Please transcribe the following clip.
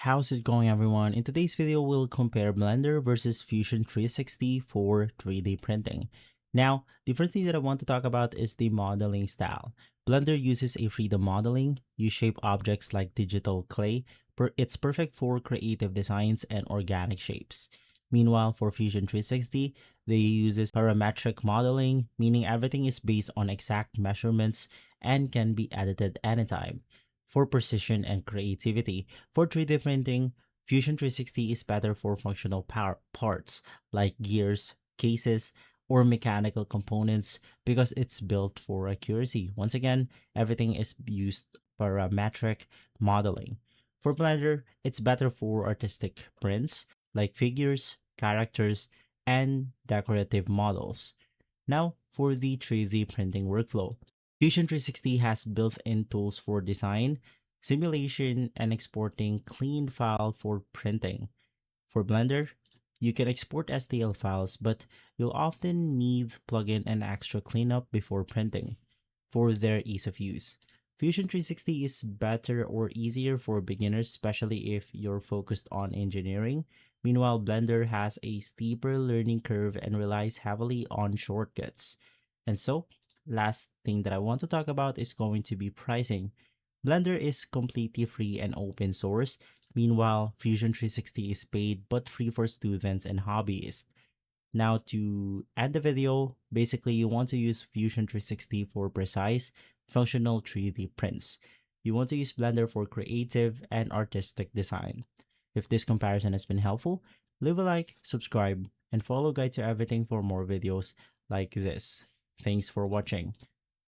How's it going, everyone? In today's video, we'll compare Blender versus Fusion 360 for 3D printing. Now, the first thing that I want to talk about is the modeling style. Blender uses a freedom modeling. You shape objects like digital clay. It's perfect for creative designs and organic shapes. Meanwhile, for Fusion 360, they uses parametric modeling, meaning everything is based on exact measurements and can be edited anytime. For precision and creativity, for 3D printing, Fusion 360 is better for functional parts like gears, cases, or mechanical components because it's built for accuracy. Once again, everything is used parametric modeling. For Blender, it's better for artistic prints like figures, characters, and decorative models. Now, for the 3D printing workflow. Fusion 360 has built-in tools for design, simulation, and exporting clean file for printing. For Blender, you can export STL files, but you'll often need plugin and extra cleanup before printing for their ease of use. Fusion 360 is better or easier for beginners, especially if you're focused on engineering. Meanwhile, Blender has a steeper learning curve and relies heavily on shortcuts. And so, last thing that I want to talk about is going to be pricing. Blender is completely free and open source. Meanwhile, Fusion 360 is paid but free for students and hobbyists. Now to end the video, basically you want to use Fusion 360 for precise, functional 3D prints. You want to use Blender for creative and artistic design. If this comparison has been helpful, leave a like, subscribe, and follow Guide to Everything for more videos like this. Thanks for watching.